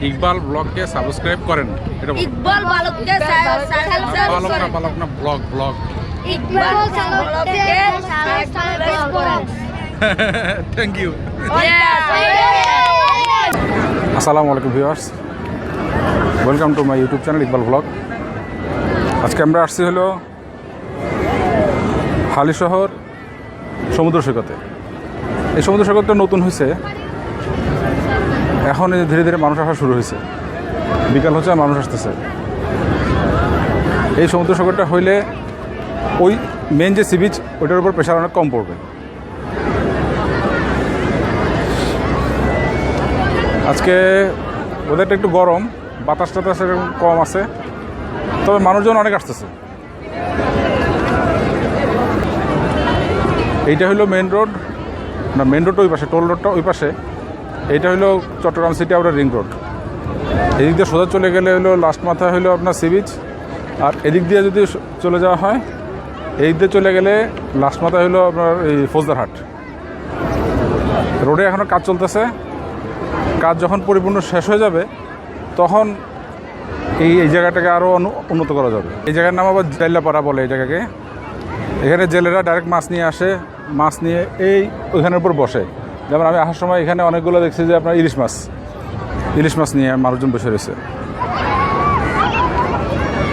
ইকবাল ব্লগকে সাবস্ক্রাইব করেন। এটা ইকবাল ব্লগকে ব্লগ না ব্লগ ইকবাল ব্লগকে সাবস্ক্রাইব করেন। Thank you. আসসালামু আলাইকুম viewers, welcome to my YouTube channel Iqbal blog. আজকে আমরা আসছি হলো হালিশহর সমুদ্র সৈকতে। এই সমুদ্র সৈকতটা নতুন হয়েছে, এখন ধীরে ধীরে মানুষ আসা শুরু হয়েছে। বিকাল হচ্ছে, মানুষ আসতেছে। এই সমুদ্র সৈকতটা হইলে ওই মেন যে সি বিচ, ওইটার উপর প্রেশার অনেক কম পড়বে। আজকে ওদেরটা একটু গরম, বাতাস টাতাস এরকম কম আছে, তবে মানুষজন অনেক আসতেছে। এইটা হলো মেন রোড, না মেন রোডটা ওই পাশে, টোল রোডটা ওই পাশে। এইটা হলো Chittagong city outer ring road. এদিক দিয়ে সোজা চলে গেলে হলো লাস্ট মাথা হলো আপনার সি বিচ, আর এদিক দিয়ে যদি চলে যাওয়া হয়, এই দিয়ে চলে গেলে লাস্ট মাথা হলো আপনার এই ফৌজদারহাট। রোডে এখনও কাজ চলতেছে। কাজ যখন পরিপূর্ণ শেষ হয়ে যাবে, তখন এই জায়গাটাকে আরও উন্নত করা যাবে। এই জায়গার নাম আবার জাইল্লাপাড়া বলে এই জায়গাকে। এখানে জেলেরা ডাইরেক্ট মাছ নিয়ে আসে, মাছ নিয়ে ওইখানের উপর বসে। যেমন আমি আসার সময় এখানে অনেকগুলো দেখছি যে আপনার ইলিশ মাছ নিয়ে মানুষজন বসে রয়েছে।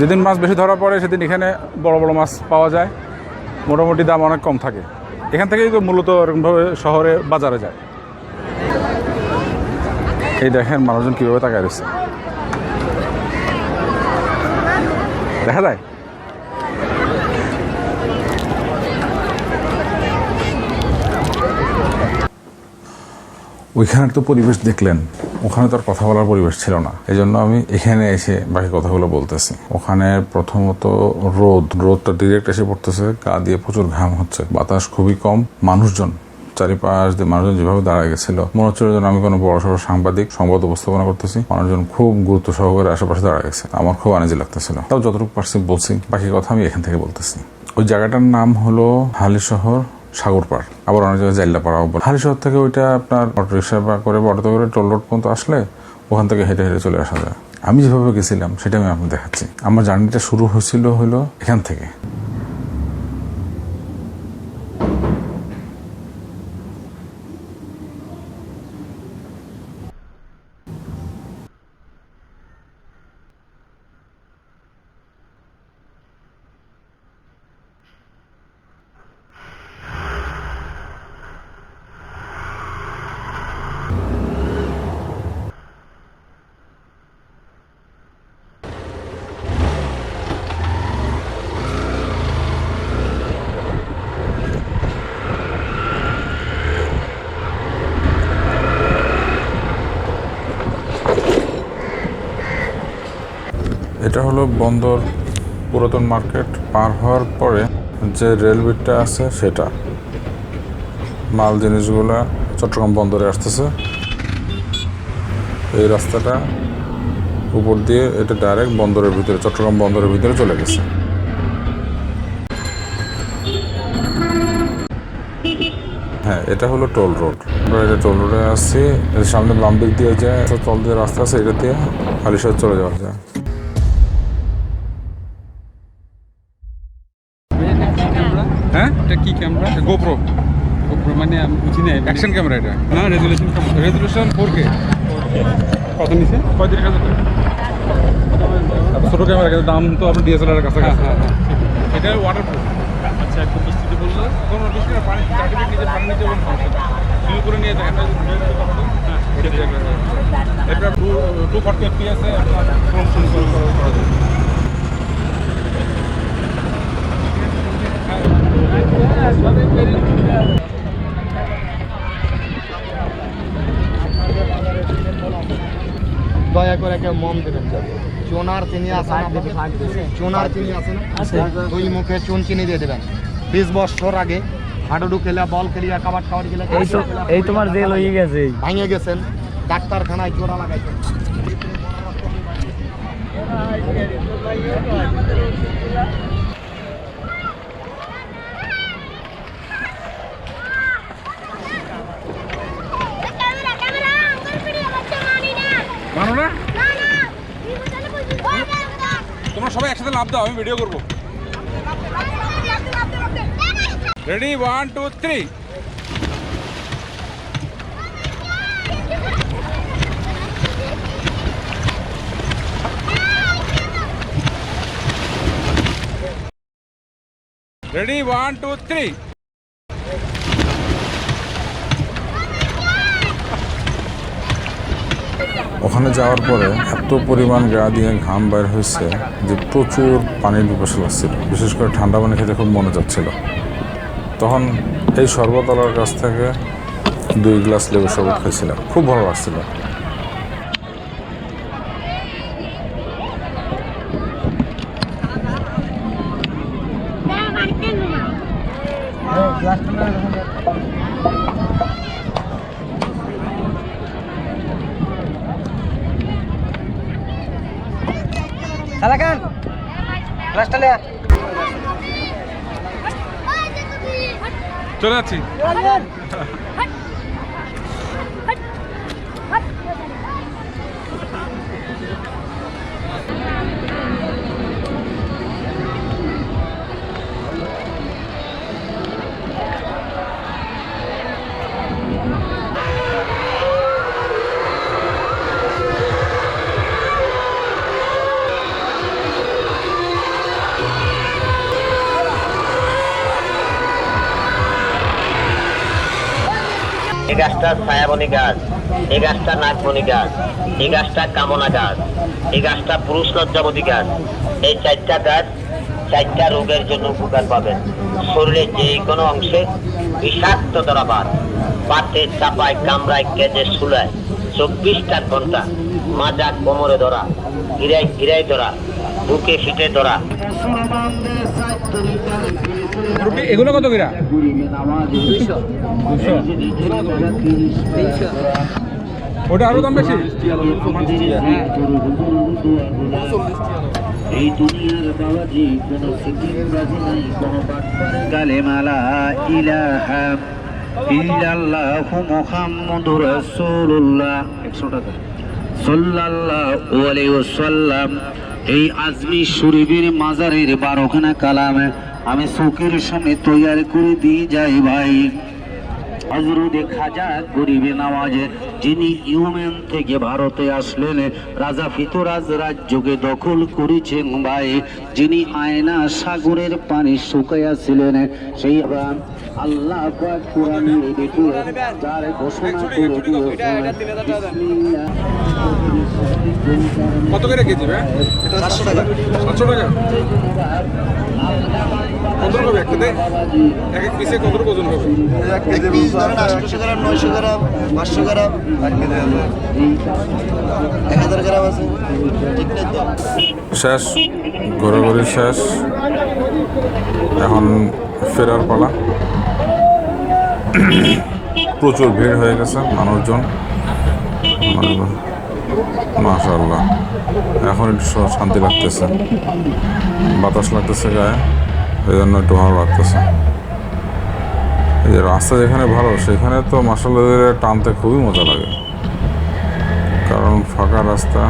যেদিন মাছ বেশি ধরা পড়ে সেদিন এখানে বড় বড় মাছ পাওয়া যায়, মোটামুটি দাম অনেক কম থাকে। এখান থেকেই তো মূলত এরকমভাবে শহরে বাজারে যায়। এই দেখেন মানুষজন কীভাবে তাকায় রয়েছে, দেখা যায়। ওইখানের তো পরিবেশ দেখলেন, ওখানে তো আর কথা বলার পরিবেশ ছিল না। এই জন্য আমি এখানে এসে বাকি কথাগুলো বলতেছি। ওখানে প্রথমত রোদটা ডিরেক্ট এসে পড়তেছে, গা দিয়ে প্রচুর ঘাম হচ্ছে, বাতাস খুবই কম, মানুষজন চারিপাশ দিয়ে মানুষজন যেভাবে দাঁড়ায় গেছিল, মনে হচ্ছিল যেন আমি কোনো বড় সড়ো সাংবাদিক সংবাদ উপস্থাপনা করতেছি। মানুষজন খুব গুরুত্ব সহকারে আশেপাশে দাঁড়ায় গেছে। আমার খুব আনিজি লাগতেছিল। তাও যতটুকু পারছি বলছি, বাকি কথা আমি এখান থেকে বলতেছি। ওই জায়গাটার নাম হলো হালিশহর সাগরপাড়, আবার অনেক জায়গায় জাইল্লাপাড়াও বলে। হালিশহর থেকে ওইটা আপনার অটো রিক্সা করে অটোতে করে টোল রোড পর্যন্ত আসলে ওখান থেকে হেঁটে হেঁটে চলে আসা যায়। আমি যেভাবে গেছিলাম সেটা আমি আপনাকে দেখাচ্ছি। আমার জার্নিটা শুরু হয়েছিল হলো এখান থেকে। এটা হলো বন্দর পুরাতন মার্কেট পার হওয়ার পরে যে রেলওয়েটা আছে, সেটা মাল জিনিসগুলা চট্টগ্রাম বন্দরে আসতেছে। এই রাস্তাটা উপর দিয়ে এটা ডাইরেক্ট বন্দরের ভিতরে, চট্টগ্রাম বন্দরের ভিতরে চলে গেছে। হ্যাঁ, এটা হলো টোল রোড। আমরা এটা টোল রোডে আসছি। এর সামনে বাম দিক দিয়ে যায় তল দিয়ে রাস্তা আছে, এটা দিয়ে হালিশহর চলে যাওয়া যায়। হ্যাঁ, এটা কি ক্যামেরা? গোপ্রো মানে আমি বুঝি না। অ্যাকশন ক্যামেরা এটা? না, রেজুলেশন 4K। কত নিছে? 35,000 টাকা। ছোটো ক্যামেরা, কিন্তু দাম তো আপনার DSLR এর কাছাকাছি। এটা ওয়াটারপ্রুফ। আচ্ছা, একটু বৃষ্টিতে বললো কোনো বৃষ্টি না, পানি চারদিকে নিজে পানি নিচে কোনো সমস্যা নেই। ফিল করে নিয়ে যায়। এটা 240 FPS আপনার ফোন করা যায়। দয়া করে একটা মম দেবেন। চুনার চিনি আছে না? চুনার চিনি আছে না? দুই মুখে চুন চিনি দিয়ে দেবেন। 20 বছর আগে হাডুডু খেলা, বল খেলিয়া, কাবাড খেলা, এই তোমার জেল হয়ে গেছে, ভাঙে গেছেন, ডাক্তারখানায় জোড়া লাগাইছেন। মানো না? লাভ দাও, আমি ভিডিও করবো। রেডি 1 2 3। রেডি 1 2 3। ওখানে যাওয়ার পরে এত পরিমাণ গা দিয়ে ঘাম বের হয়েছে যে প্রচুর পানির পিপাসা লাগছিল, বিশেষ করে ঠান্ডা পানি খেতে খুব মনে যাচ্ছিল। তখন এই শরবতওয়ালার কাছ থেকে 2 গ্লাস লেবু শরবত খেয়েছিলাম, খুব ভালো লাগছিল। Silakan. Kelas lihat. চলে যাচ্ছি। এই গাছটা ছায়াবনী গাছ, এই গাছটা নাগমণি গাছ, এই গাছটা কামনা গাছ, এই গাছটা পুরুষ লজ্জাবতী গাছ। এই 4টা গাছ 4টা রোগের জন্য উপকার পাবেন। শরীরের যে কোনো অংশে বিষাক্ত ধরাবাদ, পাতে চাপায় কামড়ায় কেজে শুলায় 24টা ঘন্টা, মাজা কোমরে ধরা, গিরায় ধরা, বুকে ফিটে ধরা। এগুলো কত করে? 200 ওটা আরো দাম বেশি। এই দুনিয়ার বাবাজি কোন সিকিম রাজি নাই, কোন কালেমা লা ইলাহা ইল্লাল্লাহু মুহাম্মাদুর রাসূলুল্লাহ 100 টাকা সাল্লাল্লাহু আলাইহি ওয়াসাল্লাম। এই আজমি শরীফের মাজারের 12খানা কালাম আমি চোখের সামনে তৈরি করে দিয়ে যাই ভাই। হযরত খাজা গরিবে নওয়াজ, যিনি ইয়েমেন থেকে ভারতে আসলেন, রাজা ফিতরাজ রাজ্যকে দখল করেছেন ভাই, যিনি আয়না সাগরের পানি শুকাইয়াছিলেন, সেই আল্লাহ পাক কোরআনে দেখে তার ঘোষণা করে দিয়েছেন। কত করে কেজি ভাই? 700 টাকা। 700 টাকা কত হবে একটা দে? এক এক পিসে কত ওজন হবে? এক পিস ধরেন 800 গ্রাম, 900 গ্রাম, 500 গ্রাম, 1000 গ্রাম আছে। ঠিক নেই তো? শেষ, ঘোরাঘুরি শেষ, এখন ফেরার পালা। প্রচুর ভিড় হয়ে গেছে মানুষজন, মাশাআল্লাহ। এখন একটু শান্তি লাগতেছে, বাতাস লাগতেছে গায়ে, এই জন্য একটু ভালো লাগতেছে। এই যে রাস্তা যেখানে ভালো সেখানে তো মাশাআল্লাহ টানতে খুবই মজা লাগে, কারণ ফাঁকা রাস্তা,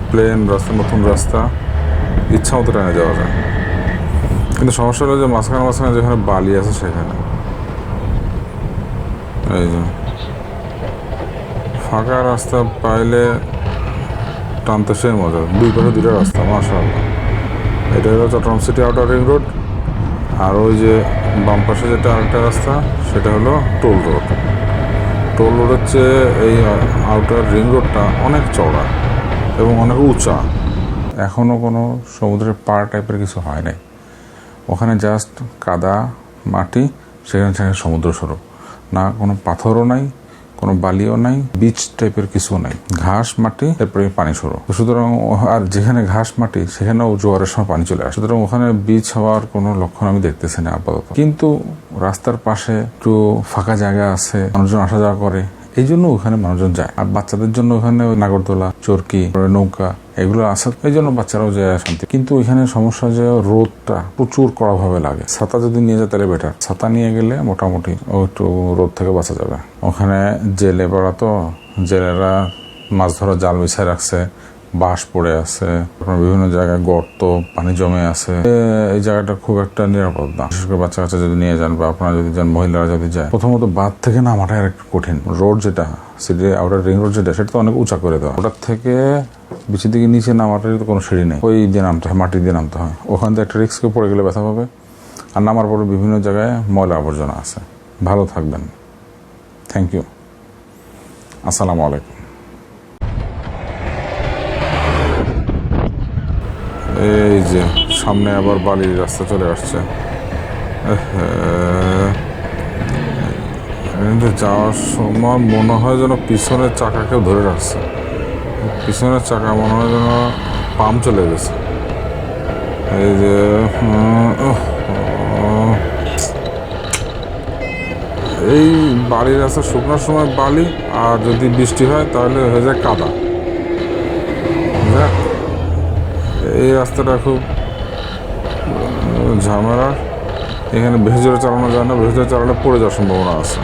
প্লেন রাস্তা, নতুন রাস্তা, ইচ্ছা মতো টানে যাওয়া যায়। কিন্তু সমস্যা হলো যে মাঝখানে যেখানে বালি আছে সেখানে, এই যে ফাঁকা রাস্তা পাইলে টানতে সেই মজা। 2 পাশে 2টা রাস্তা, মাশাআল্লাহ। এটা হলো Chittagong city outer ring road, আর ওই যে বাম পাশে যেটা আরেকটা রাস্তা সেটা হলো টোল রোড। টোল রোডের চেয়ে এই আউটার রিং রোডটা অনেক চওড়া এবং অনেক উঁচা। এখনও কোনো সমুদ্রের পাড় টাইপের কিছু হয় নাই, ওখানে জাস্ট কাদা মাটি, সেখানে সমুদ্র শুরু, না কোনো পাথরও নাই, কোনো বালিও নাই, বিচ টাইপের কিছু নাই, ঘাস মাটি, এরপরে পানি শুরু। সুতরাং আর যেখানে ঘাস মাটি সেখানেও জোয়ারের সময় পানি চলে আসে, সুতরাং ওখানে বিচ হওয়ার কোনো লক্ষণ আমি দেখতেছি না আপাতত। কিন্তু রাস্তার পাশে একটু ফাঁকা জায়গা আছে, মানুষজন আসা যাওয়া করে, এই জন্য ওখানে মানুষজন যায়। আর বাচ্চাদের জন্য ওখানে নাগরদোলা, চরকি, নৌকা এগুলো আছে, এই জন্য বাচ্চারাও যায় শান্তি। কিন্তু ওইখানে সমস্যা যে রোদটা প্রচুর কড়াভাবে লাগে। ছাতা যদি নিয়ে যায় তাহলে বেটার, ছাতা নিয়ে গেলে মোটামুটি একটু রোদ থেকে বাঁচা যাবে। ওখানে জেলে পাড়া, তো জেলেরা মাছ ধরার জাল বিছায় রাখছে, বাঁশ পড়ে আছে, আপনার বিভিন্ন জায়গায় গর্ত, পানি জমে আছে। এই জায়গাটা খুব একটা নিরাপদ না, বিশেষ করে বাচ্চা কাচ্চা যদি নিয়ে যান বা আপনারা যদি যান, মহিলারা যদি যায়। প্রথমত বাঁধ থেকে নামাটা একটু কঠিন। রোড যেটা সিটি আউটার রিং রোড যেটা, সেটা তো অনেক উঁচা করে দেওয়া। ওটার থেকে বিচের দিকে নিচে নামাটার তো কোনো সিঁড়ি নেই, ওই দিয়ে নামতে হয়, মাটি দিয়ে নামতে হয়। ওখান থেকে একটা রিস্কে পড়ে গেলে ব্যথা পাবে। আর নামার পরে বিভিন্ন জায়গায় ময়লা আবর্জনা আছে। ভালো থাকবেন, থ্যাংক ইউ, আসসালামু আলাইকুম। এই যে সামনে আবার বালির রাস্তা চলে আসছে। যাওয়ার সময় মনে হয় যেন পিছনের চাকাকেও ধরে রাখছে, পিছনের চাকা মনে হয় যেন পাম্প চলে গেছে। এই যে এই বালির রাস্তা শুকনোর সময় বালি, আর যদি বৃষ্টি হয় তাহলে হয়ে যায় কাদা। এই রাস্তাটা খুব ঝামেলা, এখানে বেশি জোরে চালানো যায় না, বেশি জোরে চালালে পড়ে যাওয়ার সম্ভাবনা আছে।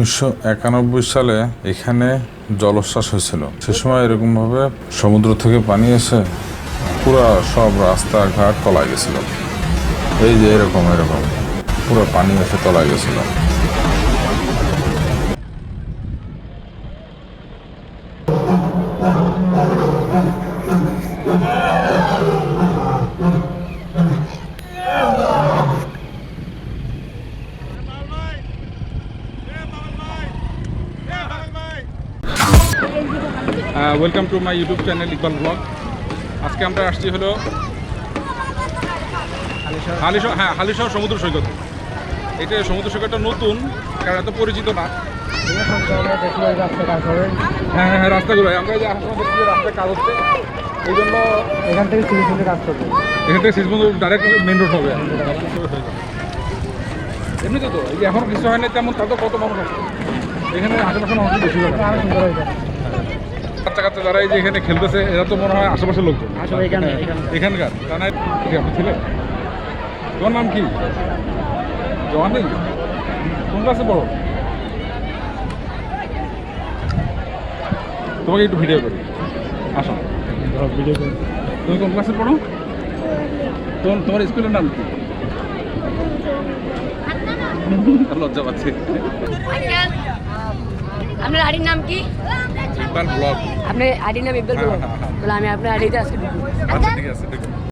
উনিশশো 91 সালে এখানে জলোচ্ছ্বাস হয়েছিল। সে সময় এরকমভাবে সমুদ্র থেকে পানি এসে পুরো সব রাস্তাঘাট তলায় গেছিল। এই যে এরকম পুরো পানি এসে তলায় গেছিল। Welcome to my YouTube channel Iqbal blog. আজকে আমরা আসছি হলো হালিশহর সমুদ্র সৈকত। এটা সমুদ্র সৈকতটা নতুন, কারণ এত পরিচিত না। হ্যাঁ, রাস্তাগুলো আমরা যে আসার সময় দেখছি রাস্তায় কাজ হচ্ছে, এই জন্য এখান থেকে সিজবন্ধু ডাইরেক্ট মেন রোড হবে। এমনিতে তো এই এখন কিছু হয় না তেমন, তাদের কত মানুষ আছে এখানে, আশেপাশে মানুষ বেশি হবে। বাচ্চা কাচ্চা যারা এই যে এখানে খেলতেছে, এরা তো মনে হয় আশেপাশের লোকজন এখানকার। তা নাই আপনি ছিলেন? তোমার নাম কি? জওয়ান নেই? কোন ক্লাসে পড়ো? তোমাকে একটু ভিডিও করি, আসো ভিডিও করি। তুমি কোন ক্লাসে পড়ো? তোমার স্কুলের নাম কি? লজ্জা পাচ্ছি। আপনার আইডির নাম কি? ইকবাল ব্লগ। আপনার আইডির নাম ইকবাল ব্লগ? তাহলে আমি আপনার আইডিতে আজকে আচ্ছা ঠিক আছে।